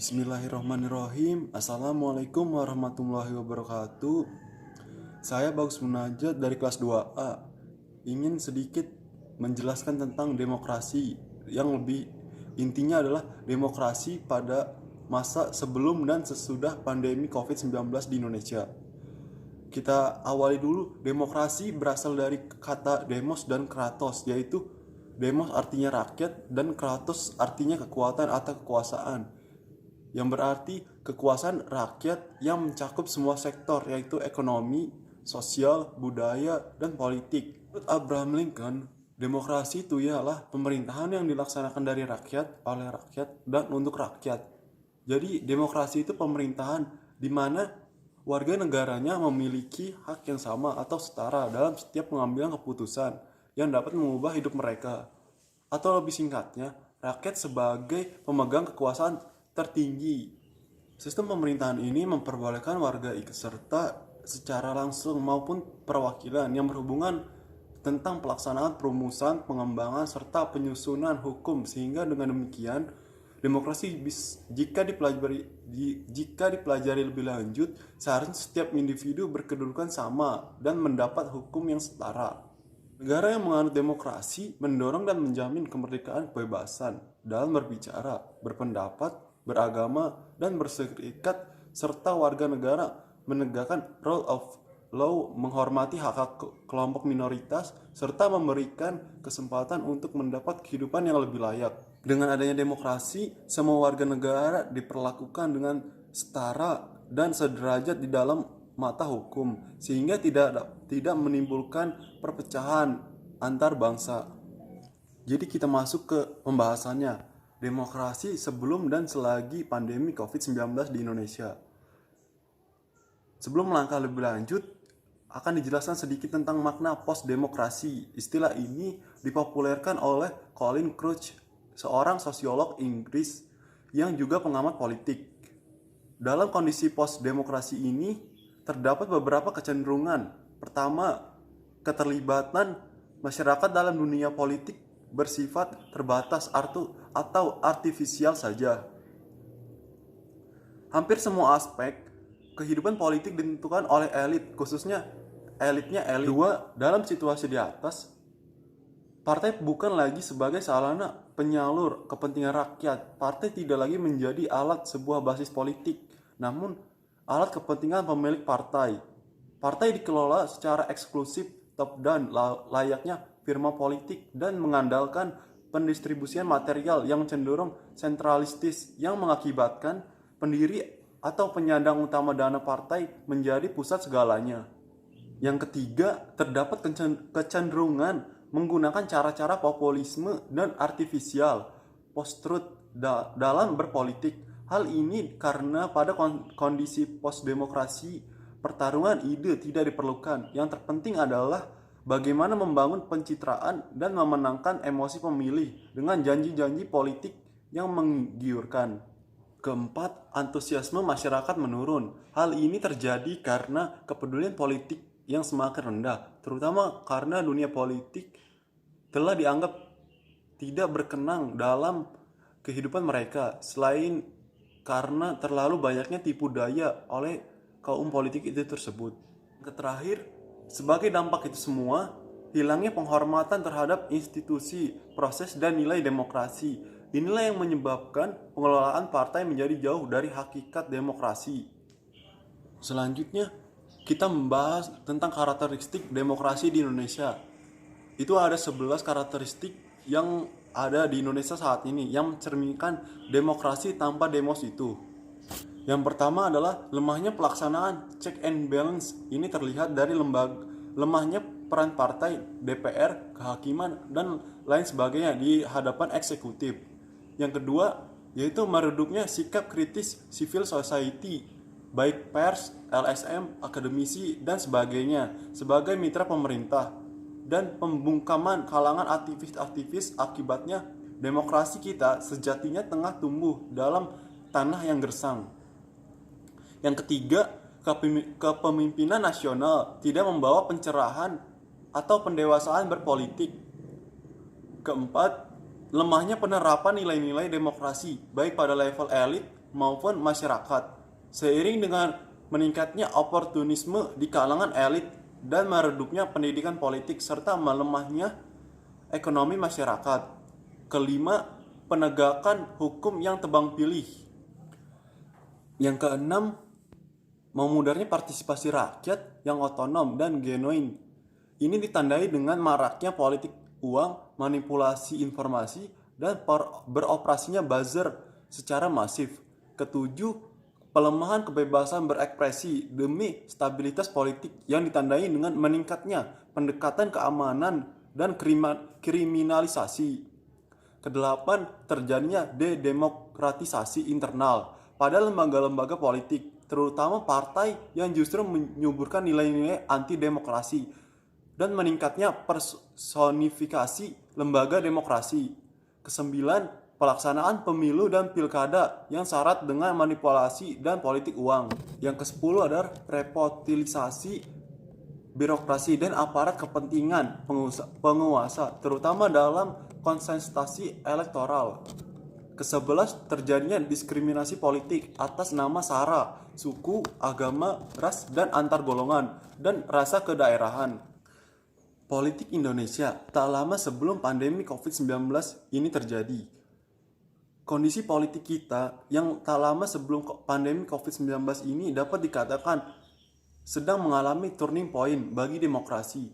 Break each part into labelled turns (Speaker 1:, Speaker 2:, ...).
Speaker 1: Bismillahirrahmanirrahim. Assalamualaikum warahmatullahi wabarakatuh. Saya Bagus Munajat dari kelas 2A. Ingin sedikit menjelaskan tentang demokrasi yang lebih intinya adalah demokrasi pada masa sebelum dan sesudah pandemi COVID-19 di Indonesia. Kita awali dulu, demokrasi berasal dari kata demos dan kratos, yaitu demos artinya rakyat dan kratos artinya kekuatan atau kekuasaan, yang berarti kekuasaan rakyat yang mencakup semua sektor, yaitu ekonomi, sosial, budaya, dan politik. Menurut Abraham Lincoln, demokrasi itu ialah pemerintahan yang dilaksanakan dari rakyat, oleh rakyat, dan untuk rakyat. Jadi demokrasi itu pemerintahan di mana warga negaranya memiliki hak yang sama atau setara dalam setiap pengambilan keputusan yang dapat mengubah hidup mereka. Atau lebih singkatnya, rakyat sebagai pemegang kekuasaan tertinggi. Sistem pemerintahan ini memperbolehkan warga ikut serta secara langsung maupun perwakilan yang berhubungan tentang pelaksanaan perumusan, pengembangan, serta penyusunan hukum, sehingga dengan demikian demokrasi jika dipelajari lebih lanjut, seharusnya setiap individu berkedudukan sama dan mendapat hukum yang setara. Negara yang menganut demokrasi mendorong dan menjamin kemerdekaan kebebasan dalam berbicara, berpendapat, beragama, dan berserikat, serta warga negara menegakkan rule of law, menghormati hak-hak kelompok minoritas, serta memberikan kesempatan untuk mendapat kehidupan yang lebih layak. Dengan adanya demokrasi, semua warga negara diperlakukan dengan setara dan sederajat di dalam mata hukum, sehingga tidak menimbulkan perpecahan antar bangsa. Jadi kita masuk ke pembahasannya. Demokrasi sebelum dan selagi pandemi COVID-19 di Indonesia. Sebelum melangkah lebih lanjut, akan dijelaskan sedikit tentang makna post-demokrasi. Istilah ini dipopulerkan oleh Colin Crouch, seorang sosiolog Inggris yang juga pengamat politik. Dalam kondisi post-demokrasi ini, terdapat beberapa kecenderungan. Pertama, keterlibatan masyarakat dalam dunia politik bersifat terbatas atau artifisial saja. Hampir semua aspek kehidupan politik ditentukan oleh elit, khususnya elitnya elit. Dua, dalam situasi di atas, partai bukan lagi sebagai sarana penyalur kepentingan rakyat. Partai tidak lagi menjadi alat sebuah basis politik, namun alat kepentingan pemilik partai. Partai dikelola secara eksklusif top down layaknya firma politik dan mengandalkan pendistribusian material yang cenderung sentralistis yang mengakibatkan pendiri atau penyandang utama dana partai menjadi pusat segalanya. Yang ketiga, terdapat kecenderungan menggunakan cara-cara populisme dan artifisial post-truth dalam berpolitik. Hal ini karena pada kondisi post-demokrasi, pertarungan ide tidak diperlukan. Yang terpenting adalah bagaimana membangun pencitraan dan memenangkan emosi pemilih dengan janji-janji politik yang menggiurkan. Keempat, antusiasme masyarakat menurun. Hal ini terjadi karena kepedulian politik yang semakin rendah, terutama karena dunia politik telah dianggap tidak berkenang dalam kehidupan mereka, selain karena terlalu banyaknya tipu daya oleh kaum politik itu tersebut. Terakhir, sebagai dampak itu semua, hilangnya penghormatan terhadap institusi, proses, dan nilai demokrasi. Inilah yang menyebabkan pengelolaan partai menjadi jauh dari hakikat demokrasi. Selanjutnya, kita membahas tentang karakteristik demokrasi di Indonesia. Itu ada 11 karakteristik yang ada di Indonesia saat ini yang mencerminkan demokrasi tanpa demos itu. Yang pertama adalah lemahnya pelaksanaan check and balance. Ini terlihat dari lemahnya peran partai, DPR, kehakiman, dan lain sebagainya di hadapan eksekutif. Yang kedua, yaitu meredupnya sikap kritis civil society, baik pers, LSM, akademisi, dan sebagainya, sebagai mitra pemerintah, dan pembungkaman kalangan aktivis-aktivis. Akibatnya, demokrasi kita sejatinya tengah tumbuh dalam tanah yang gersang. Yang ketiga, kepemimpinan nasional tidak membawa pencerahan atau pendewasaan berpolitik. Keempat, lemahnya penerapan nilai-nilai demokrasi baik pada level elit maupun masyarakat. Seiring dengan meningkatnya oportunisme di kalangan elit dan meredupnya pendidikan politik serta melemahnya ekonomi masyarakat. Kelima, penegakan hukum yang tebang pilih. Yang keenam, memudarnya partisipasi rakyat yang otonom dan genuin. Ini ditandai dengan maraknya politik uang, manipulasi informasi, dan beroperasinya buzzer secara masif. Ketujuh, pelemahan kebebasan berekspresi demi stabilitas politik yang ditandai dengan meningkatnya pendekatan keamanan dan kriminalisasi. Kedelapan, terjadinya dedemokratisasi internal pada lembaga-lembaga politik, terutama partai yang justru menyuburkan nilai-nilai anti-demokrasi dan meningkatnya personifikasi lembaga demokrasi. Kesembilan, pelaksanaan pemilu dan pilkada yang syarat dengan manipulasi dan politik uang. Yang kesepuluh adalah repotilisasi birokrasi dan aparat kepentingan penguasa, terutama dalam kontestasi elektoral. Ke-11, terjadinya diskriminasi politik atas nama sara, suku, agama, ras, dan antar golongan, dan rasa kedaerahan. Politik Indonesia tak lama sebelum pandemi COVID-19 ini terjadi. Kondisi politik kita yang tak lama sebelum pandemi COVID-19 ini dapat dikatakan sedang mengalami turning point bagi demokrasi.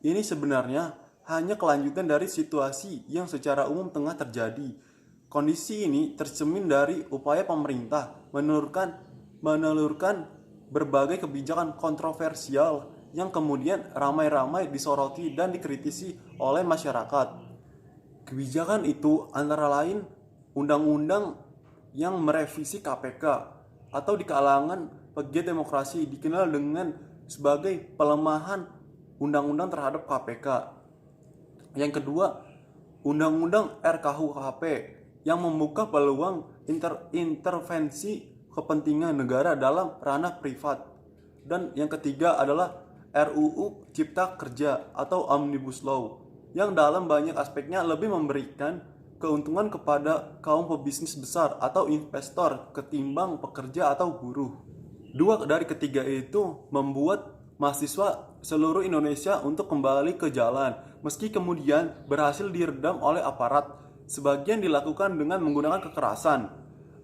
Speaker 1: Ini sebenarnya hanya kelanjutan dari situasi yang secara umum tengah terjadi. Kondisi ini tercermin dari upaya pemerintah menelurkan berbagai kebijakan kontroversial yang kemudian ramai-ramai disoroti dan dikritisi oleh masyarakat. Kebijakan itu antara lain undang-undang yang merevisi KPK atau di kalangan pegiat demokrasi dikenal dengan sebagai pelemahan undang-undang terhadap KPK. Yang kedua, undang-undang RKUHP yang membuka peluang intervensi kepentingan negara dalam ranah privat. Dan yang ketiga adalah RUU Cipta Kerja atau Omnibus Law yang dalam banyak aspeknya lebih memberikan keuntungan kepada kaum pebisnis besar atau investor ketimbang pekerja atau buruh. Dua dari ketiga itu membuat mahasiswa seluruh Indonesia untuk kembali ke jalan, meski kemudian berhasil diredam oleh aparat. Sebagian dilakukan dengan menggunakan kekerasan.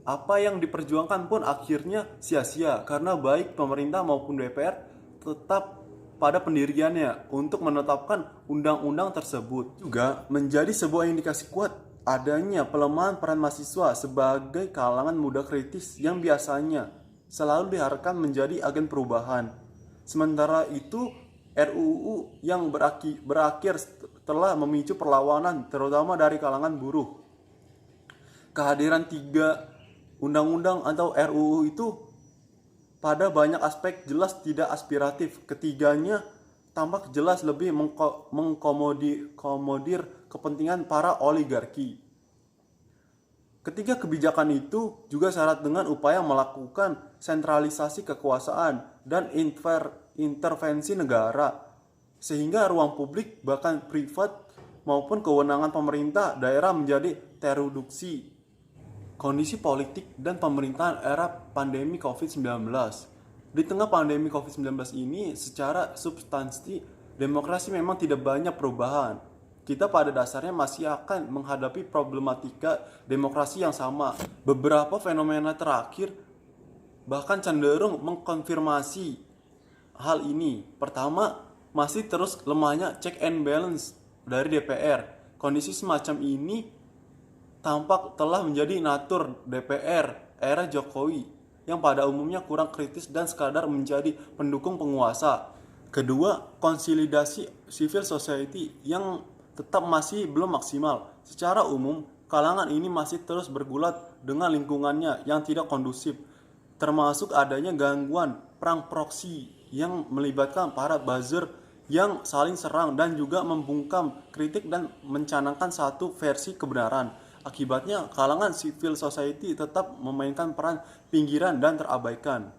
Speaker 1: Apa yang diperjuangkan pun akhirnya sia-sia karena baik pemerintah maupun DPR tetap pada pendiriannya untuk menetapkan undang-undang tersebut. Juga menjadi sebuah indikasi kuat adanya pelemahan peran mahasiswa sebagai kalangan muda kritis yang biasanya selalu diharapkan menjadi agen perubahan. Sementara itu, RUU yang berakhir telah memicu perlawanan terutama dari kalangan buruh. Kehadiran 3 undang-undang atau RUU itu pada banyak aspek jelas tidak aspiratif. Ketiganya tampak jelas lebih mengkomodir kepentingan para oligarki. Ketiga kebijakan itu juga syarat dengan upaya melakukan sentralisasi kekuasaan dan intervensi negara, sehingga ruang publik bahkan privat maupun kewenangan pemerintah daerah menjadi tereduksi. Kondisi politik dan pemerintahan era pandemi COVID-19. Di tengah pandemi COVID-19 ini, secara substansi, demokrasi memang tidak banyak perubahan. Kita pada dasarnya masih akan menghadapi problematika demokrasi yang sama. Beberapa fenomena terakhir bahkan cenderung mengkonfirmasi hal ini. Pertama, masih terus lemahnya check and balance dari DPR. Kondisi semacam ini tampak telah menjadi natur DPR era Jokowi yang pada umumnya kurang kritis dan sekadar menjadi pendukung penguasa. Kedua, konsolidasi civil society yang tetap masih belum maksimal. Secara umum, kalangan ini masih terus bergulat dengan lingkungannya yang tidak kondusif, termasuk adanya gangguan perang proksi yang melibatkan para buzzer yang saling serang dan juga membungkam kritik dan mencanangkan satu versi kebenaran. Akibatnya, kalangan civil society tetap memainkan peran pinggiran dan terabaikan.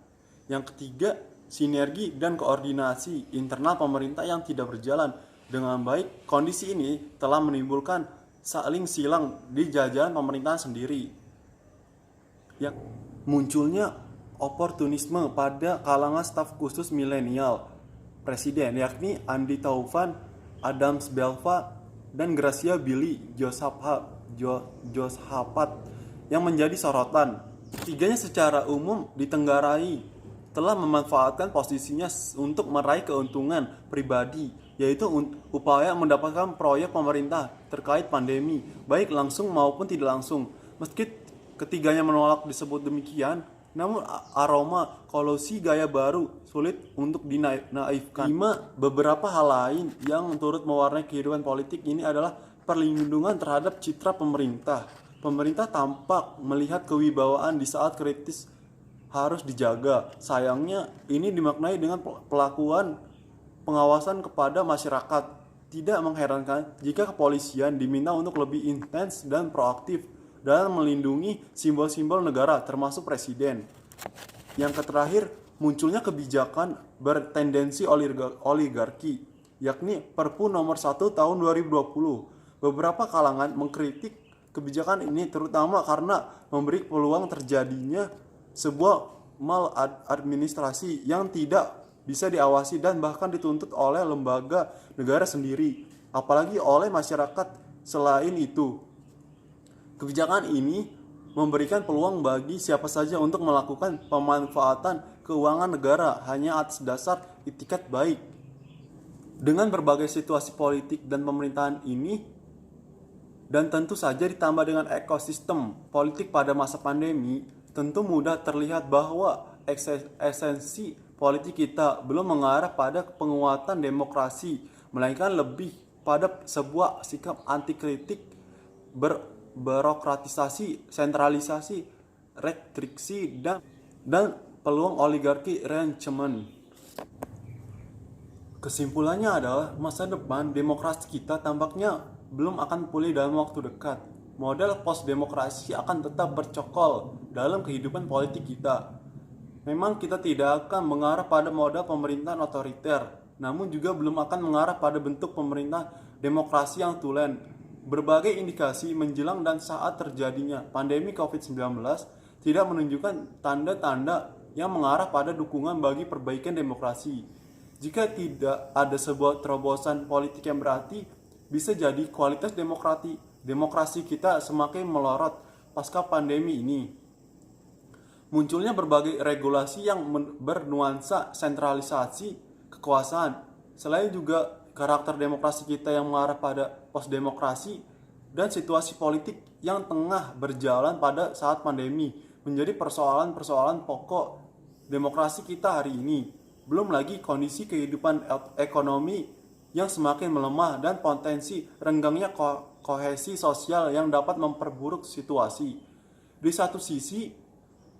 Speaker 1: Yang ketiga, sinergi dan koordinasi internal pemerintah yang tidak berjalan dengan baik. Kondisi ini telah menimbulkan saling silang di jajaran pemerintahan sendiri. yang munculnya oportunisme pada kalangan staf khusus milenial presiden, yakni Andi Taufan, Adams Belva, dan Gracia Billy Joshapat yang menjadi sorotan. Ketiganya secara umum ditenggarai telah memanfaatkan posisinya untuk meraih keuntungan pribadi, yaitu upaya mendapatkan proyek pemerintah terkait pandemi, baik langsung maupun tidak langsung. Meski ketiganya menolak disebut demikian, namun aroma kolusi gaya baru sulit untuk dinaifkan. Beberapa hal lain yang turut mewarnai kehidupan politik ini adalah perlindungan terhadap citra pemerintah. Pemerintah tampak melihat kewibawaan di saat kritis harus dijaga. Sayangnya ini dimaknai dengan pelakuan pengawasan kepada masyarakat. Tidak mengherankan jika kepolisian diminta untuk lebih intens dan proaktif dalam melindungi simbol-simbol negara termasuk presiden. Yang terakhir, munculnya kebijakan bertendensi oligarki, yakni Perpu nomor 1 tahun 2020. Beberapa kalangan mengkritik kebijakan ini terutama karena memberi peluang terjadinya sebuah maladministrasi yang tidak bisa diawasi dan bahkan dituntut oleh lembaga negara sendiri, apalagi oleh masyarakat. Selain itu, kebijakan ini memberikan peluang bagi siapa saja untuk melakukan pemanfaatan keuangan negara hanya atas dasar itikat baik. Dengan berbagai situasi politik dan pemerintahan ini, dan tentu saja ditambah dengan ekosistem politik pada masa pandemi, tentu mudah terlihat bahwa esensi politik kita belum mengarah pada penguatan demokrasi, melainkan lebih pada sebuah sikap anti-kritik, birokratisasi, sentralisasi, restriksi, dan peluang oligarki rencemen. Kesimpulannya adalah masa depan demokrasi kita tampaknya belum akan pulih dalam waktu dekat. Model post-demokrasi akan tetap bercokol dalam kehidupan politik kita. Memang kita tidak akan mengarah pada model pemerintahan otoriter, namun juga belum akan mengarah pada bentuk pemerintahan demokrasi yang tulen. Berbagai indikasi menjelang dan saat terjadinya pandemi COVID-19 tidak menunjukkan tanda-tanda yang mengarah pada dukungan bagi perbaikan demokrasi. Jika tidak ada sebuah terobosan politik yang berarti, bisa jadi kualitas demokrasi kita semakin melorot pasca pandemi ini. Munculnya berbagai regulasi yang bernuansa sentralisasi kekuasaan, selain juga karakter demokrasi kita yang mengarah pada postdemokrasi dan situasi politik yang tengah berjalan pada saat pandemi menjadi persoalan-persoalan pokok demokrasi kita hari ini. Belum lagi kondisi kehidupan ekonomi yang semakin melemah dan potensi renggangnya kohesi sosial yang dapat memperburuk situasi. Di satu sisi,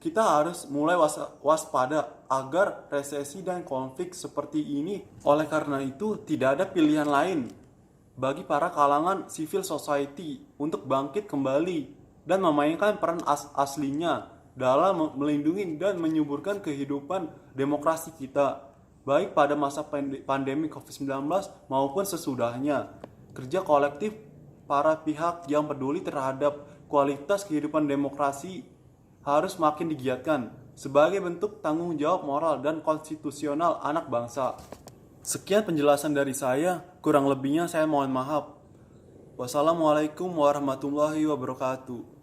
Speaker 1: kita harus mulai waspada agar resesi dan konflik seperti ini. Oleh karena itu, tidak ada pilihan lain bagi para kalangan civil society untuk bangkit kembali dan memainkan peran aslinya dalam melindungi dan menyuburkan kehidupan demokrasi kita, baik pada masa pandemi COVID-19 maupun sesudahnya. Kerja kolektif para pihak yang peduli terhadap kualitas kehidupan demokrasi harus makin digiatkan sebagai bentuk tanggung jawab moral dan konstitusional anak bangsa. Sekian penjelasan dari saya, kurang lebihnya saya mohon maaf. Wassalamualaikum warahmatullahi wabarakatuh.